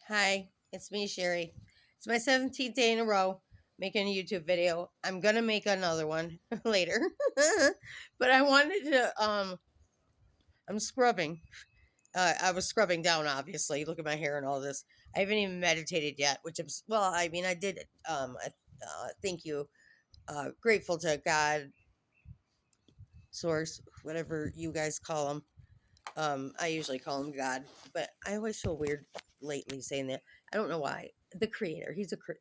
Hi, it's me, Sherry. It's my 17th day in a row making a YouTube video. I'm gonna make another one later, but I wanted to. I'm scrubbing. I was scrubbing down, obviously. Look at my hair and all this. I haven't even meditated yet, which is well. I mean, I did. Thank you. Grateful to God, Source, whatever you guys call them. I usually call him God, but I always feel weird lately saying that. I don't know why. The creator.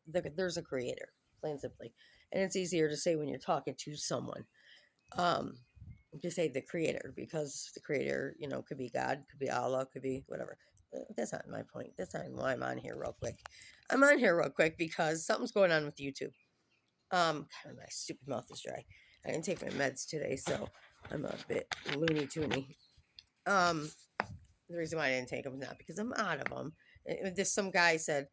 There's a creator, plain and simply, and it's easier to say when you're talking to someone. Um, to say the creator because the creator, could be God, could be Allah, could be whatever. That's not my point. That's not why I'm on here real quick. I'm on here real quick because something's going on with YouTube. God, my stupid mouth is dry. I didn't take my meds today, so I'm a bit loony toony. Um, the reason why I didn't take them is not because I'm out of them. This some guy said,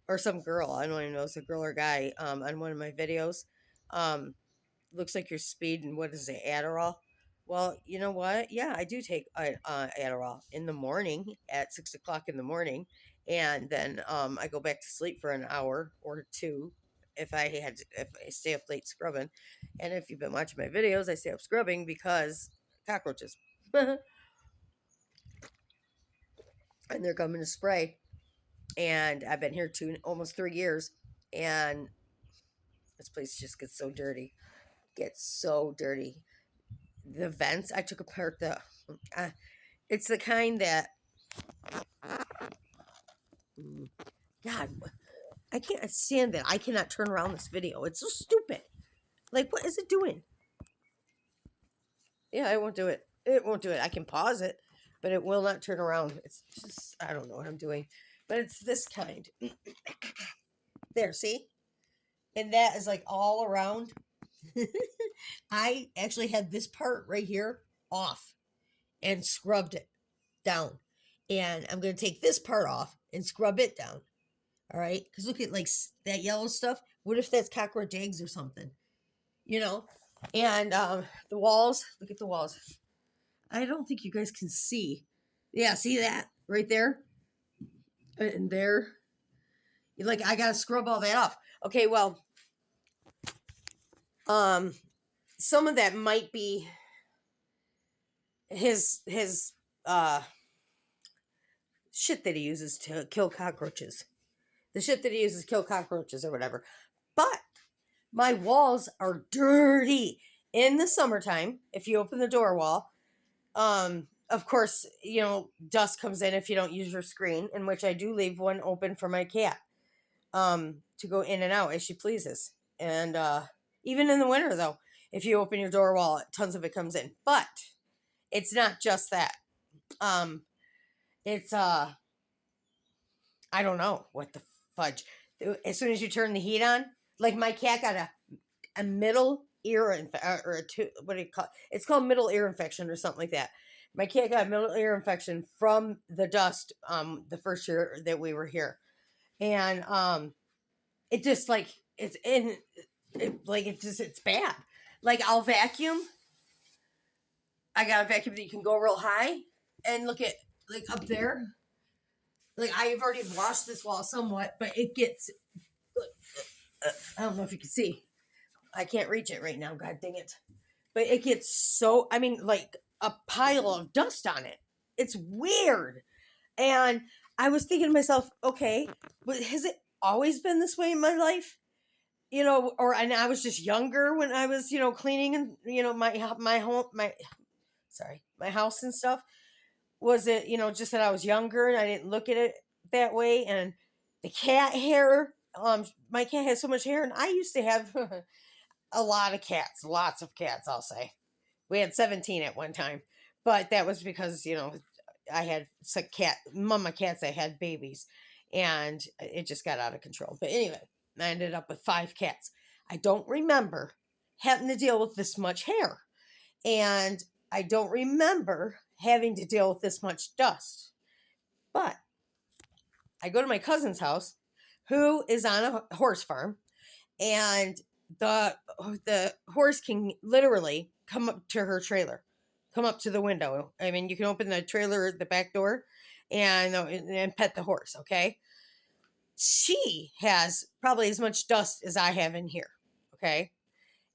or some girl, I don't even know if it's a girl or guy, on one of my videos. Um, looks like you're speeding. What is it, Adderall? Well, you know what? Yeah, I do take Adderall in the morning at 6 o'clock in the morning, and then I go back to sleep for an hour or two if I stay up late scrubbing. And if you've been watching my videos, I stay up scrubbing because cockroaches. And they're coming to spray. And I've been here almost 3 years, and this place just gets so dirty. Gets so dirty. The vents, I took apart uh, it's the kind that, mm, God, I can't stand that. I cannot turn around this video. It's so stupid. Like, what is it doing? Yeah, I won't do it. It won't do it. I can pause it, but it will not turn around. It's just, I don't know what I'm doing. But it's this kind. There, see? And that is like all around. I actually had this part right here off and scrubbed it down. And I'm going to take this part off and scrub it down. All right. Because look at like that yellow stuff. What if that's cockroach eggs or something? You know? And the walls, look at the walls. I don't think you guys can see. Yeah, see that right there? And there. Like, I got to scrub all that off. Okay, well, um, some of that might be his shit that he uses to kill cockroaches. The shit that he uses to kill cockroaches or whatever. But my walls are dirty in the summertime. If you open the door wall, of course, dust comes in if you don't use your screen, in which I do leave one open for my cat, to go in and out as she pleases. And even in the winter, though, if you open your door wall, tons of it comes in. But it's not just that. Um, it's I don't know what the fudge. As soon as you turn the heat on, like my cat got a middle ear or what do you call it? It's called middle ear infection or something like that. My cat got a middle ear infection from the dust the first year that we were here. And it just like it's in like it's bad. Like I'll vacuum. I got a vacuum that you can go real high and look at like up there. Like I've already washed this wall somewhat, but it gets I don't know if you can see. I can't reach it right now. God dang it. But it gets so, I mean, like a pile of dust on it. It's weird. And I was thinking to myself, okay, but has it always been this way in my life? And I was just younger when I was, cleaning and, my home, my house and stuff. Was it, just that I was younger and I didn't look at it that way? And the cat hair, my cat has so much hair, and I used to have a lot of cats, lots of cats, I'll say. We had 17 at one time, but that was because, I had some mama cats that had babies, and it just got out of control. But anyway, I ended up with 5 cats. I don't remember having to deal with this much hair, and I don't remember having to deal with this much dust. But I go to my cousin's house, who is on a horse farm, and the horse can literally come up to her trailer, come up to the window. I mean, you can open the trailer, the back door, and pet the horse. Okay, she has probably as much dust as I have in here. Okay.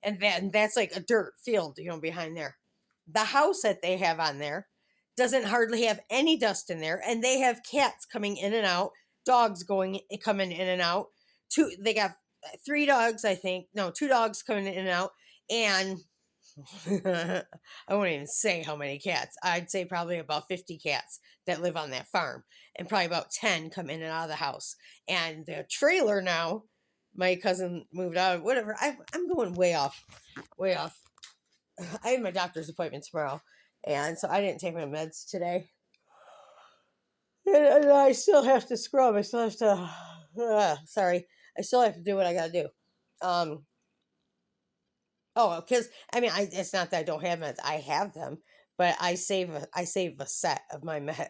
And then that's like a dirt field, behind there. The house that they have on there doesn't hardly have any dust in there, and they have cats coming in and out, dogs coming in and out. They got 3 dogs, I think. No, 2 dogs coming in and out, and I won't even say how many cats. I'd say probably about 50 cats that live on that farm, and probably about 10 come in and out of the house. And the trailer now, my cousin moved out, whatever. I'm going way off, way off. I have my doctor's appointment tomorrow, and so I didn't take my meds today. And I still have to scrub. I still have to, sorry. I still have to do what I gotta do. Oh, because it's not that I don't have meds. I have them, but I save a set of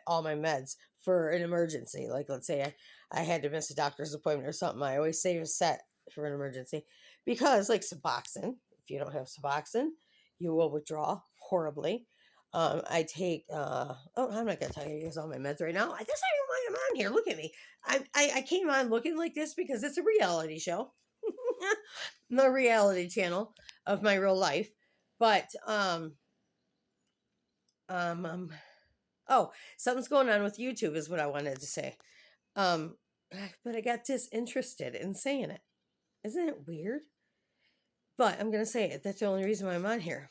all my meds for an emergency. Like, let's say I had to miss a doctor's appointment or something. I always save a set for an emergency, because like Suboxone, if you don't have Suboxone, you will withdraw horribly. I take I'm not gonna tell you guys all my meds right now. That's not even why I'm on here. Look at me. I came on looking like this because it's a reality show. The reality channel of my real life. But oh, something's going on with YouTube is what I wanted to say. But I got disinterested in saying it. Isn't it weird? But I'm gonna say it. That's the only reason why I'm on here.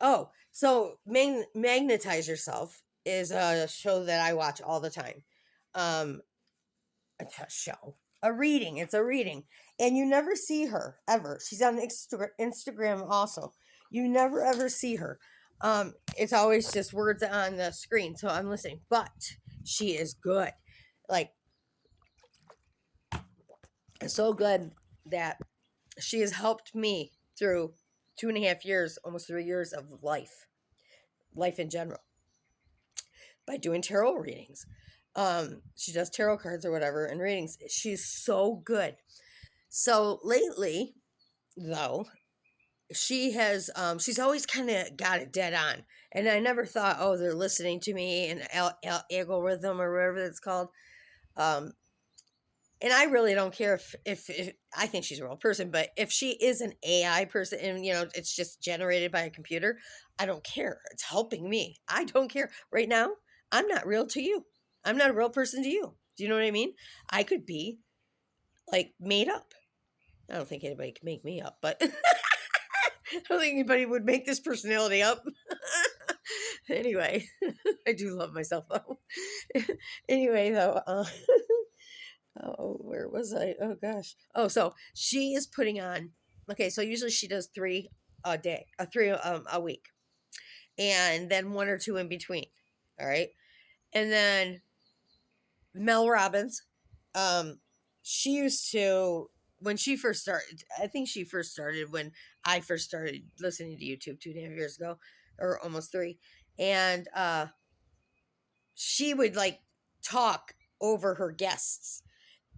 Oh, so Magnetize Yourself is a show that I watch all the time. A show. A reading. It's a reading. And you never see her, ever. She's on Instagram also. You never, ever see her. It's always just words on the screen, so I'm listening. But she is good. Like, so good that she has helped me through 2.5 years, almost 3 years of life in general, by doing tarot readings. She does tarot cards or whatever and readings. She's so good. So lately, though, she has she's always kind of got it dead on, and I never thought, oh, they're listening to me, and algorithm or whatever it's called. And I really don't care if I think she's a real person, but if she is an AI person and it's just generated by a computer, I don't care. It's helping me. I don't care. Right now, I'm not real to you. I'm not a real person to you. Do you know what I mean? I could be like made up. I don't think anybody can make me up, but I don't think anybody would make this personality up. Anyway, I do love myself though. Anyway, though, oh, where was I? Oh gosh. Oh, so she is putting on. Okay, so usually she does 3 a day, 3 a week, and then 1 or 2 in between. All right, and then Mel Robbins. She used to, when she first started. I think she first started when I first started listening to YouTube 2.5 years ago, or almost 3, and she would like talk over her guests,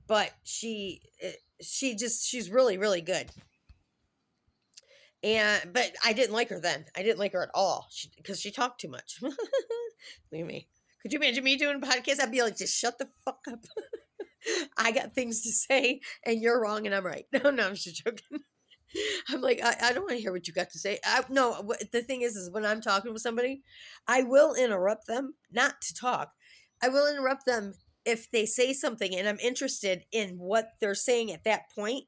but she's really, really good. But I didn't like her then. I didn't like her at all because she talked too much. Look at me. Could you imagine me doing a podcast? I'd be like, just shut the fuck up. I got things to say, and you're wrong, and I'm right. No, I'm just joking. I'm like, I don't want to hear what you got to say. No, the thing is when I'm talking with somebody, I will interrupt them, not to talk. I will interrupt them if they say something and I'm interested in what they're saying at that point.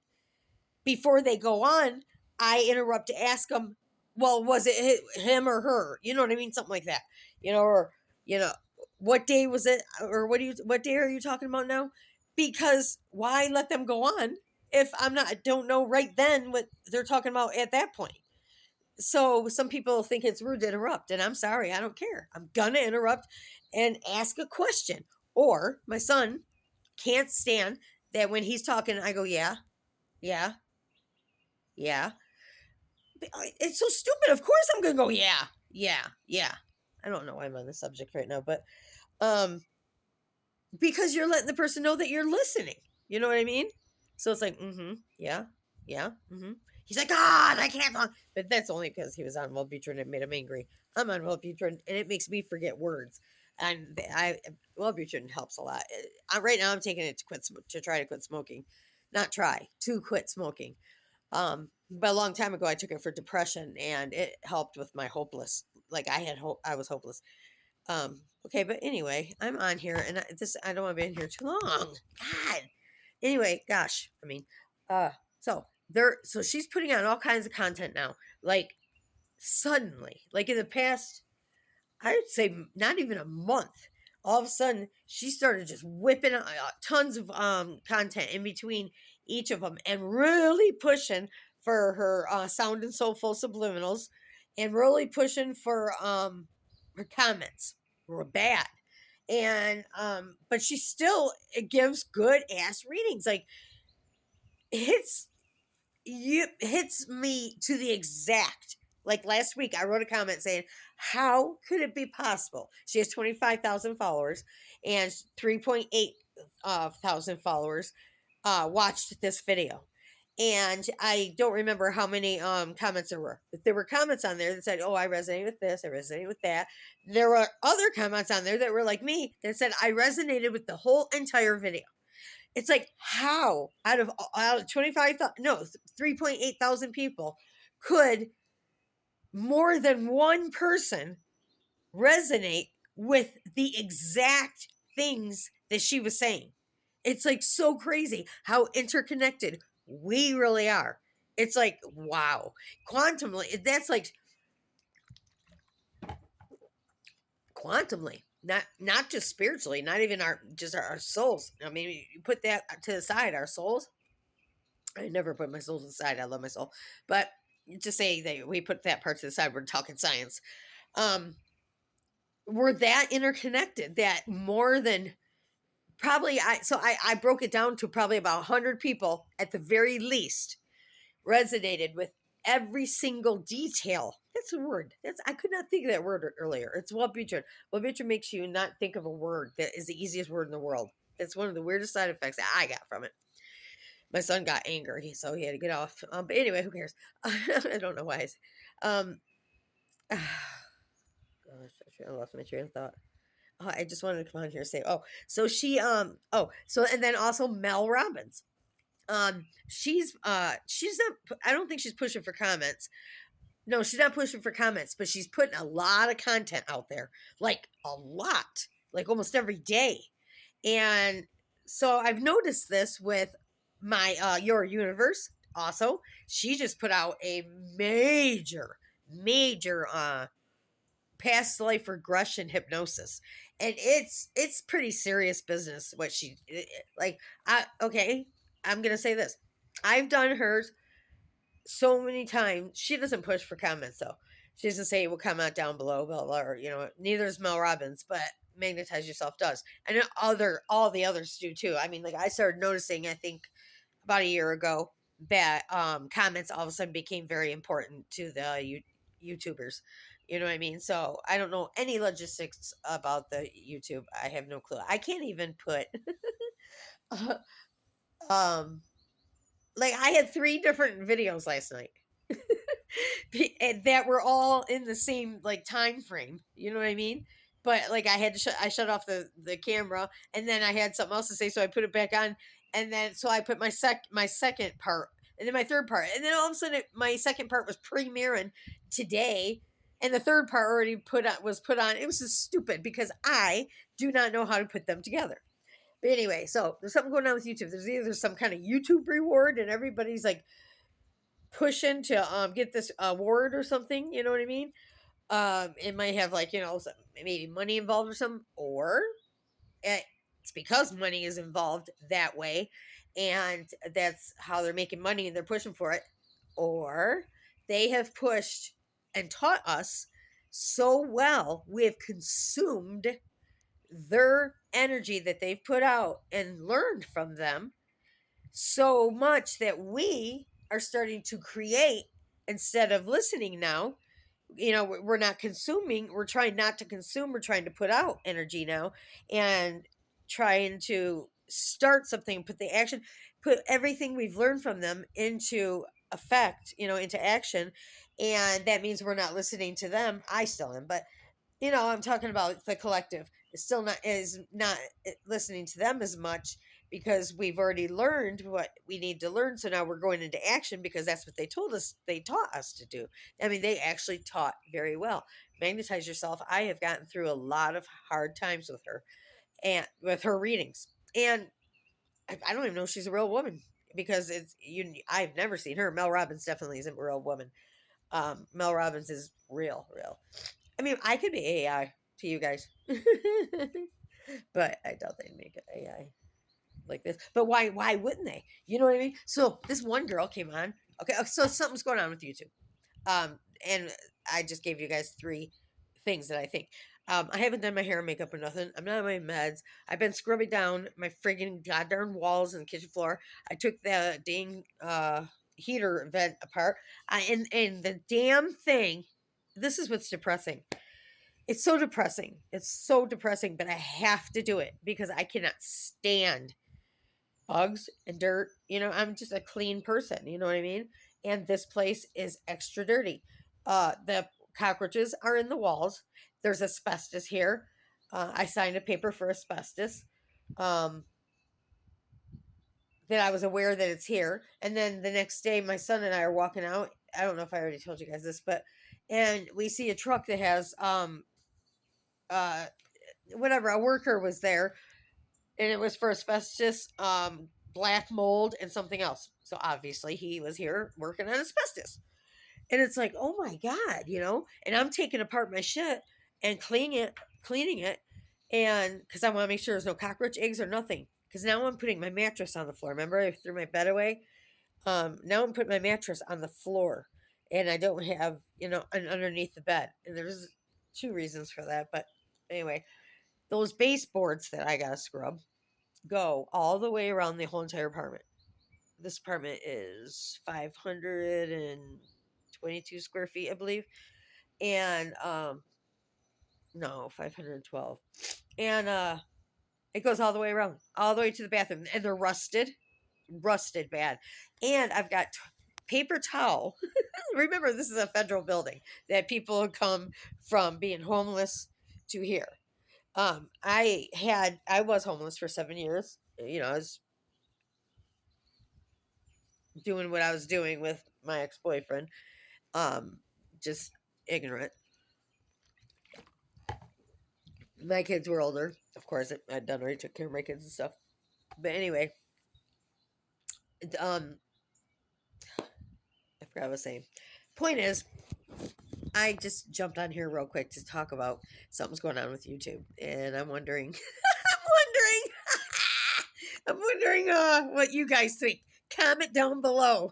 Before they go on, I interrupt to ask them, well, was it him or her? You know what I mean? Something like that. Or, what day was it? Or what day are you talking about now? Because why let them go on if I don't know right then what they're talking about at that point? So some people think it's rude to interrupt, and I'm sorry, I don't care. I'm gonna interrupt and ask a question. Or my son can't stand that when he's talking, I go, yeah, yeah, yeah. It's so stupid. Of course I'm gonna go, yeah, yeah, yeah. I don't know why I'm on the subject right now, but because you're letting the person know that you're listening. You know what I mean? So it's like, yeah, yeah, He's like, God, I can't talk. But that's only because he was on Wellbutrin and it made him angry. I'm on Wellbutrin and it makes me forget words. And I Wellbutrin helps a lot. Right now, I'm taking it to try to quit smoking, not try to quit smoking. But a long time ago, I took it for depression, and it helped with my hopeless. Like I had hope, I was hopeless. Okay, but anyway, I'm on here, and I don't want to be in here too long. God. Anyway, gosh, I mean, uh, so she's putting on all kinds of content now. Like suddenly, like in the past, I would say not even a month. All of a sudden, she started just whipping tons of content in between each of them, and really pushing for her sound and soulful subliminals, and really pushing for her comments were bad, and but she still it gives good ass readings. Like hits hits me to the exact. Like last week, I wrote a comment saying, "How could it be possible?" She has 25,000 followers, and 3.8 thousand followers watched this video. And I don't remember how many comments there were, but there were comments on there that said, "Oh, I resonate with this. I resonate with that." There were other comments on there that were like me that said, "I resonated with the whole entire video." It's like how out of 25,000, no, 3.8 thousand people could more than one person resonate with the exact things that she was saying. It's like so crazy how interconnected we really are. It's like wow, quantumly. That's like quantumly, not just spiritually, not even our souls. I mean, you put that to the side, our souls. I never put my soul to the side. I love my soul, but just say that we put that part to the side. We're talking science. Um, we're that interconnected that more than probably I broke it down to probably about 100 people at the very least resonated with every single detail. That's a word. I could not think of that word earlier. It's Wellbutrin. Wellbutrin makes you not think of a word that is the easiest word in the world. That's one of the weirdest side effects that I got from it. My son got angry, so he had to get off. But anyway, who cares? I don't know why. Gosh, I lost my train of thought. Oh, I just wanted to come on here and say, and then also Mel Robbins. She's not. I don't think she's pushing for comments. No, she's not pushing for comments, but she's putting a lot of content out there, like a lot, like almost every day. And so I've noticed this with my Your Universe. Also, she just put out a major past life regression hypnosis, and it's pretty serious business what she like. I'm gonna say this. I've done hers so many times. She doesn't push for comments though. She doesn't say it will comment down below, blah blah, or neither is Mel Robbins, but Magnetize Yourself does, and all the others do too. I mean, like I started noticing, I think about a year ago, that comments all of a sudden became very important to the YouTubers. You know what I mean? So I don't know any logistics about the YouTube. I have no clue. I can't even put um like I had 3 different videos last night that were all in the same like time frame. You know what I mean? But like I had to I shut off the camera, and then I had something else to say, so I put it back on, and then so I put my second part, and then my third part, and then all of a sudden my second part was premiering today, and the third part already was put on. It was just stupid because I do not know how to put them together. But anyway, so there's something going on with YouTube. There's either some kind of YouTube reward, and everybody's like pushing to get this award or something. You know what I mean? It might have like maybe money involved or something, or it's because money is involved that way, and that's how they're making money and they're pushing for it, or they have pushed and taught us so well, we have consumed their energy that they've put out and learned from them so much that we are starting to create instead of listening now. We're not consuming. We're trying not to consume. We're trying to put out energy now, and trying to start something, put the action, put everything we've learned from them into effect, into action. And that means we're not listening to them. I still am, but I'm talking about the collective. is not listening to them as much because we've already learned what we need to learn. So now we're going into action because that's what they taught us to do. I mean, they actually taught very well. Magnetize yourself. I have gotten through a lot of hard times with her and with her readings. And I don't even know if she's a real woman because I've never seen her. Mel Robbins definitely isn't a real woman. Mel Robbins is real. I mean, I could be AI to you guys. But I doubt they'd make it AI like this. But why wouldn't they? You know what I mean? So this one girl came on. Okay, so something's going on with YouTube. And I just gave you guys 3 things that I think. I haven't done my hair and makeup or nothing. I'm not on my meds. I've been scrubbing down my friggin' goddamn walls and the kitchen floor. I took the dang heater vent apart. And the damn thing, this is what's depressing. It's so depressing. It's so depressing, but I have to do it because I cannot stand bugs and dirt. You know, I'm just a clean person. You know what I mean? And this place is extra dirty. The cockroaches are in the walls. There's asbestos here. I signed a paper for asbestos. That I was aware that it's here. And then the next day, my son and I are walking out. I don't know if I already told you guys this, and we see a truck that has whatever, a worker was there, and it was for asbestos, black mold, and something else. So obviously he was here working on asbestos. And it's like, oh my God, you know? And I'm taking apart my shit and cleaning it, and because I want to make sure there's no cockroach eggs or nothing. Because now I'm putting my mattress on the floor. Remember, I threw my bed away? Now I'm putting my mattress on the floor, and I don't have, an underneath the bed. And there's 2 reasons for that. But anyway, those baseboards that I gotta scrub go all the way around the whole entire apartment. This apartment is 522 square feet, I believe. And no, 512. And it goes all the way around, all the way to the bathroom. And they're rusted bad. And I've got paper towel. Remember, this is a federal building that people come from being homeless to here. I was homeless for 7 years. You know, I was doing what I was doing with my ex-boyfriend. Just ignorant. My kids were older. Of course, I'd done already took care of my kids and stuff. But anyway, I forgot what I was saying. Point is, I just jumped on here real quick to talk about something's going on with YouTube, and I'm wondering, I'm wondering what you guys think. Comment down below.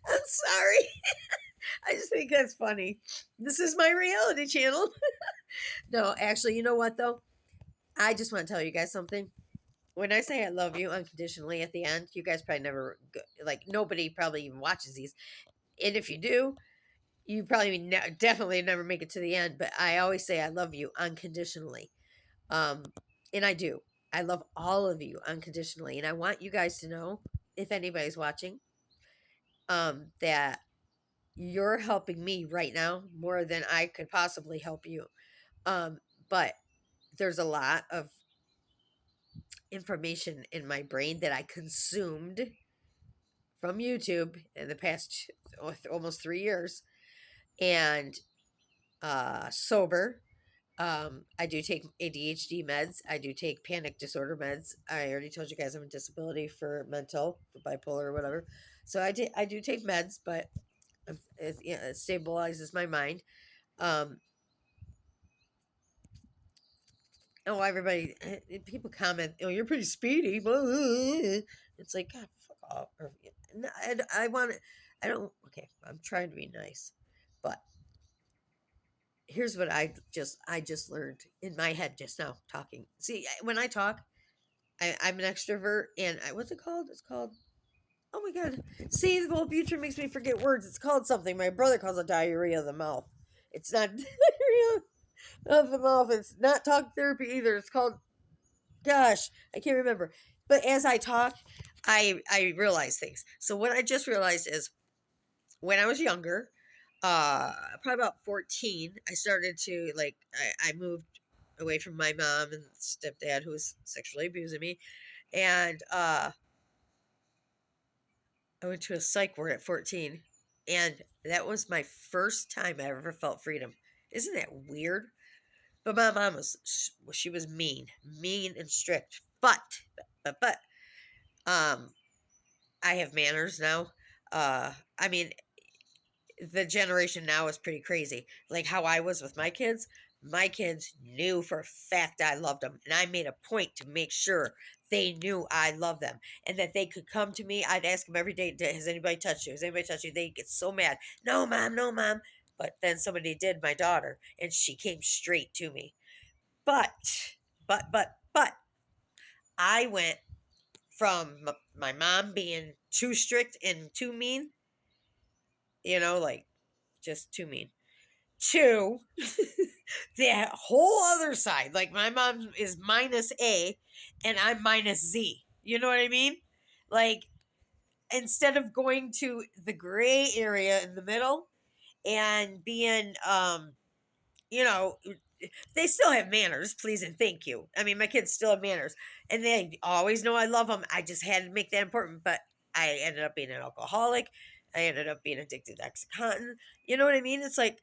I'm sorry. I just think that's funny. This is my reality channel. No, actually, you know what though? I just want to tell you guys something. When I say I love you unconditionally at the end, you guys probably never, nobody probably even watches these. And if you do, you probably definitely never make it to the end. But I always say I love you unconditionally. And I do. I love all of you unconditionally. And I want you guys to know, if anybody's watching, that you're helping me right now more than I could possibly help you. But there's a lot of information in my brain that I consumed from YouTube in the past almost 3 years, and sober. I do take ADHD meds. I do take panic disorder meds. I already told you guys I'm a disability for mental, for bipolar or whatever. So I do take meds, but it stabilizes my mind. Oh, everybody, people comment, oh, you're pretty speedy. It's like, God, fuck off. I want to, I don't, okay, I'm trying to be nice. But here's what I just learned in my head just now talking. See, when I talk, I'm an extrovert, and what's it called? It's called, oh my God. See, the whole future makes me forget words. It's called something. My brother calls it diarrhea of the mouth. It's not diarrhea of the mouth. It's not talk therapy either. It's called, gosh, I can't remember. But as I talk, I realize things. So what I just realized is when I was younger, probably about 14, I started to I moved away from my mom and stepdad who was sexually abusing me. And I went to a psych ward at 14. And that was my first time I ever felt freedom. Isn't that weird? But my mom was, she was mean and strict. But, um, I have manners now. I mean, the generation now is pretty crazy. Like how I was with my kids knew for a fact I loved them. And I made a point to make sure they knew I loved them and that they could come to me. I'd ask them every day, has anybody touched you? Has anybody touched you? They get so mad. No, mom, no, mom. But then somebody did, my daughter, and she came straight to me. But, but, I went from my mom being too strict and too mean, like just too mean, to the whole other side. Like my mom is minus A and I'm minus Z. You know what I mean? Like instead of going to the gray area in the middle and being you know, they still have manners, please and thank you. I mean, my kids still have manners, and they always know I love them. I just had to make that important, but I ended up being an alcoholic. I ended up being addicted to OxyContin. You know what I mean? It's like,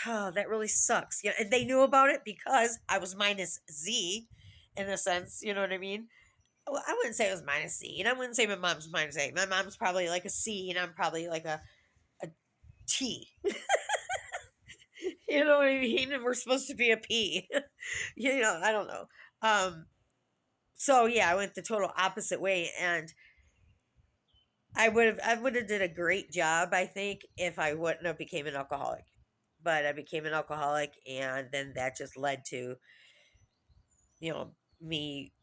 oh, that really sucks. Yeah, and they knew about it because I was minus Z, in a sense. You know what I mean? Well, I wouldn't say it was minus Z, and I wouldn't say my mom's minus A. My mom's probably like a C, and I'm probably like a T. You know what I mean? And we're supposed to be a P. I don't know. So yeah, I went the total opposite way, and I would have did a great job, I think, if I wouldn't have became an alcoholic. But I became an alcoholic, and then that just led to me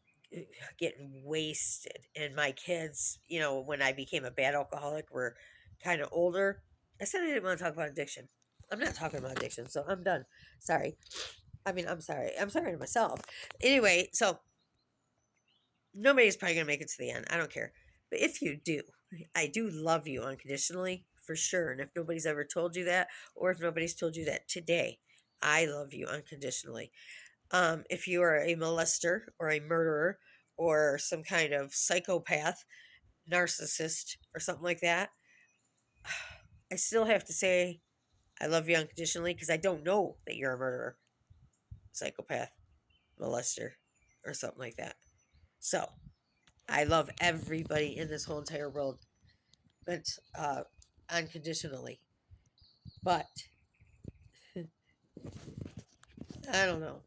getting wasted, and my kids, when I became a bad alcoholic, were kind of older. I said I didn't want to talk about addiction. I'm not talking about addiction, so I'm done. Sorry. I mean, I'm sorry. I'm sorry to myself. Anyway, so nobody's probably going to make it to the end. I don't care. But if you do, I do love you unconditionally, for sure. And if nobody's ever told you that, or if nobody's told you that today, I love you unconditionally. If you are a molester or a murderer or some kind of psychopath, narcissist, or something like that, I still have to say I love you unconditionally because I don't know that you're a murderer, psychopath, molester, or something like that. So I love everybody in this whole entire world, but unconditionally. But I don't know.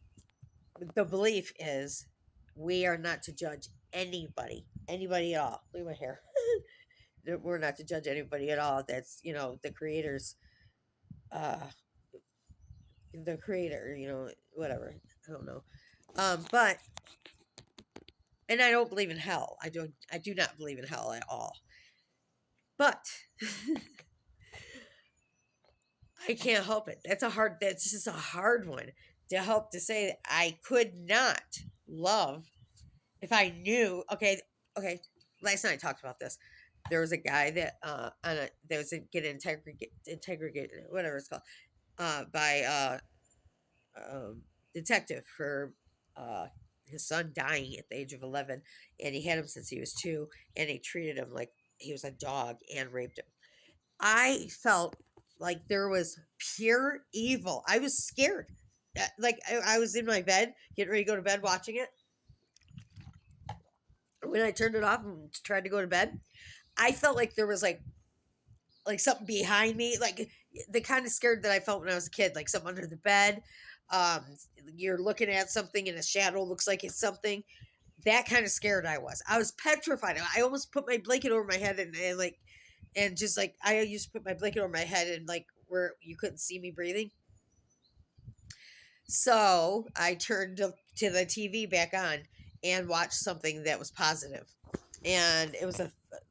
The belief is we are not to judge anybody at all. Look at my hair. We're not to judge anybody at all. That's the creator's, uh, the creator. Whatever. I don't know. But and I don't believe in hell. I don't. I do not believe in hell at all. But I can't help it. That's just a hard one to help to say that I could not love if I knew. Okay. Last night I talked about this. There was a guy that that was getting integrate whatever it's called by detective for uh, his son dying at the age of 11, and he had him since he was 2, and he treated him like he was a dog and raped him. I felt like there was pure evil. I was scared. Like I was in my bed, getting ready to go to bed, watching it. When I turned it off and tried to go to bed, I felt like there was like something behind me, like the kind of scared that I felt when I was a kid, like something under the bed. Um, you're looking at something and a shadow looks like it's something. That kind of scared I was. I was petrified. I almost put my blanket over my head and just like I used to put my blanket over my head and like where you couldn't see me breathing. So I turned to the TV back on and watched something that was positive. And it was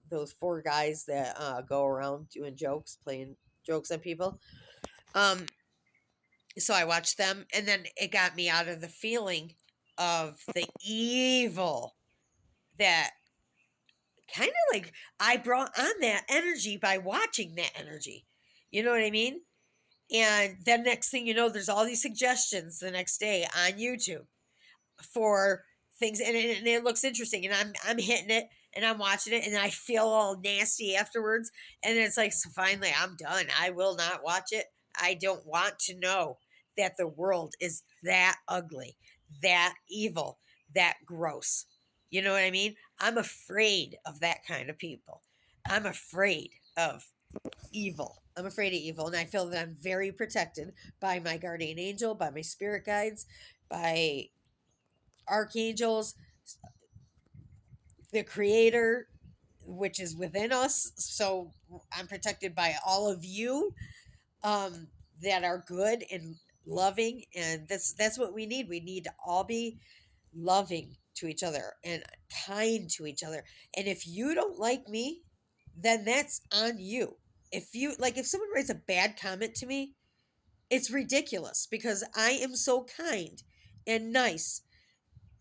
those 4 guys that go around doing jokes, playing jokes on people. So I watched them, and then it got me out of the feeling of the evil that kind of like I brought on that energy by watching that energy. You know what I mean? And then next thing you know, there's all these suggestions the next day on YouTube. for things, and it looks interesting, and I'm hitting it, and I'm watching it, and I feel all nasty afterwards, and it's like, so finally I'm done. I will not watch it. I don't want to know that the world is that ugly, that evil, that gross. You know what I mean? I'm afraid of that kind of people. I'm afraid of evil. I'm afraid of evil, and I feel that I'm very protected by my guardian angel, by my spirit guides, by archangels, the creator, which is within us. So I'm protected by all of you, um, that are good and loving, and that's what we need. We need to all be loving to each other and kind to each other. And if you don't like me, then that's on you. If someone writes a bad comment to me, it's ridiculous because I am so kind and nice,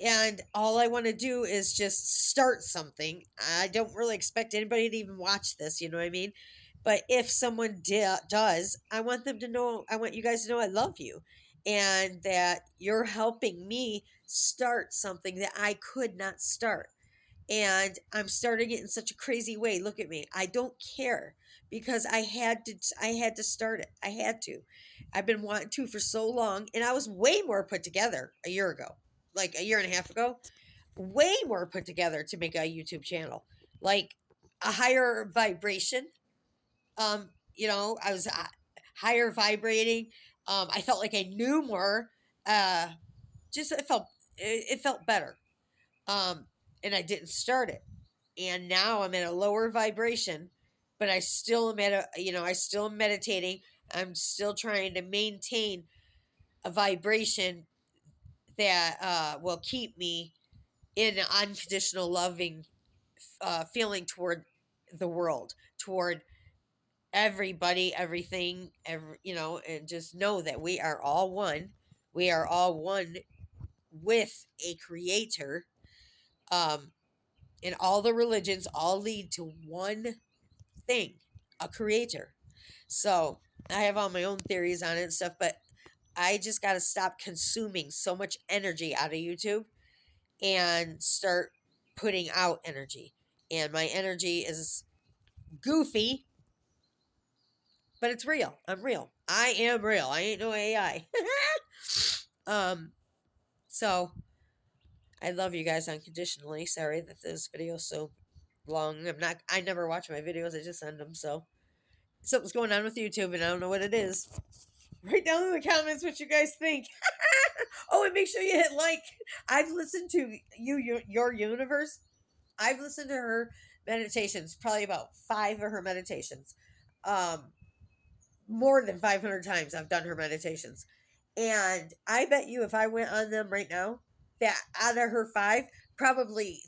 and all I want to do is just start something. I don't really expect anybody to even watch this, you know what I mean? But if someone does, I want them to know, I want you guys to know I love you, and that you're helping me start something that I could not start. And I'm starting it in such a crazy way. Look at me. I don't care because I had to start it. I had to. I've been wanting to for so long, and I was way more put together a year ago. Like a year and a half ago, way more put together to make a YouTube channel. Like a higher vibration. I was higher vibrating. I felt like I knew more. Uh just it felt better. Um and I didn't start it, and now I'm at a lower vibration, but I still am I still am meditating. I'm still trying to maintain a vibration that will keep me in an unconditional loving feeling toward the world, toward everybody, everything, and just know that we are all one. We are all one with a creator. Um, and all the religions all lead to one thing, a creator. So I have all my own theories on it and stuff, but I just got to stop consuming so much energy out of YouTube and start putting out energy. And my energy is goofy, but it's real. I'm real. I am real. I ain't no AI. um, so I love you guys unconditionally. Sorry that this video is so long. I never watch my videos. I just send them. So something's going on with YouTube, and I don't know what it is. Write down in the comments what you guys think. Oh, and make sure you hit like. I've listened to your universe. I've listened to her meditations, probably about 5 of her meditations. Um, More than 500 times I've done her meditations. And I bet you if I went on them right now, that out of her 5, probably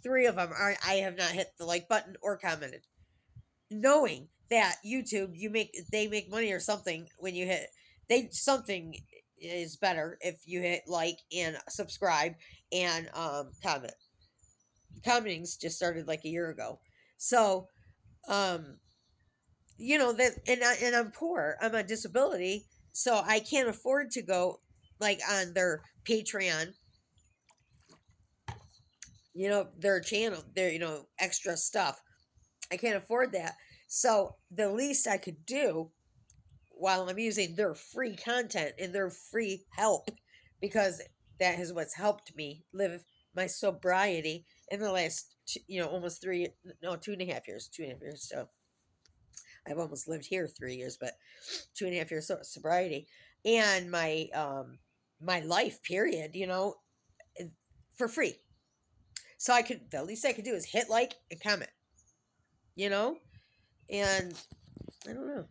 3 of them are I have not hit the like button or commented. Knowing that YouTube, they make money or something when you hit something is better if you hit like and subscribe and comment. Commenting's just started like a year ago. So, um that, and I'm poor. I'm on disability, so I can't afford to go like on their Patreon, their channel, their extra stuff. I can't afford that. So the least I could do while I'm using their free content and their free help, because that is what's helped me live my sobriety in the last almost 3, no, 2.5 years, 2.5 years. So I've almost lived here 3 years, but 2.5 years sobriety, and my life period, for free. So the least I could do is hit like and comment, you know, and I don't know.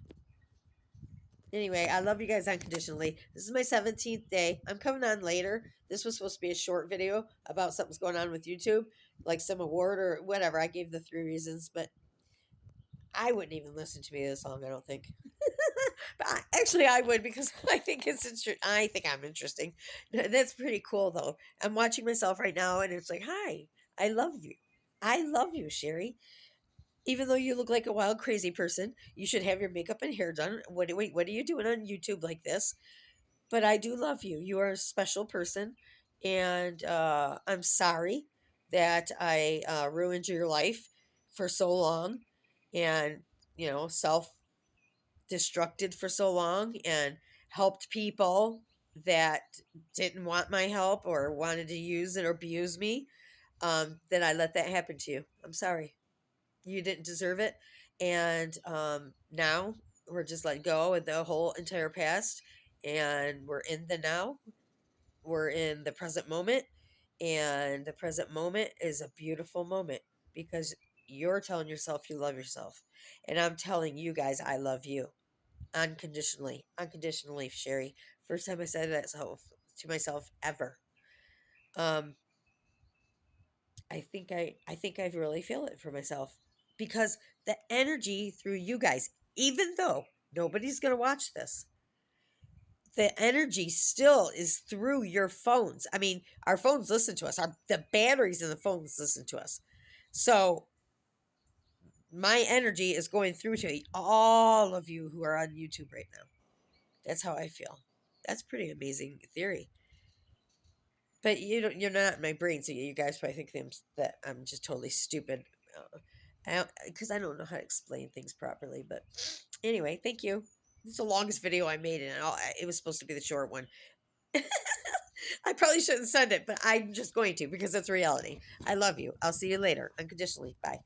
Anyway, I love you guys unconditionally. This is my 17th day. I'm coming on later. This was supposed to be a short video about something's going on with YouTube, like some award or whatever. I gave the 3 reasons, but I wouldn't even listen to me this long, I don't think. But actually, I would, because I think it's interesting. I think I'm interesting. That's pretty cool, though. I'm watching myself right now, and it's like, hi, I love you. I love you, Sherry. Even though you look like a wild, crazy person, you should have your makeup and hair done. What are you doing on YouTube like this? But I do love you. You are a special person, And I'm sorry that I ruined your life for so long, and self destructed for so long, and helped people that didn't want my help or wanted to use and abuse me. That I let that happen to you. I'm sorry. You didn't deserve it. And now we're just letting go of the whole entire past, and we're in the now. We're in the present moment, and the present moment is a beautiful moment because you're telling yourself you love yourself. And I'm telling you guys, I love you unconditionally. Unconditionally, Sherry. First time I said that to myself ever. Um, I think I really feel it for myself because the energy through you guys, even though nobody's gonna watch this, the energy still is through your phones. I mean, our phones listen to us. The batteries in the phones listen to us. So my energy is going through to all of you who are on YouTube right now. That's how I feel. That's pretty amazing theory. But you're not in my brain, so you guys probably think that I'm just totally stupid. Because I don't know how to explain things properly. But anyway, thank you. It's the longest video I made, and it was supposed to be the short one. I probably shouldn't send it, but I'm just going to because it's reality. I love you. I'll see you later. Unconditionally. Bye.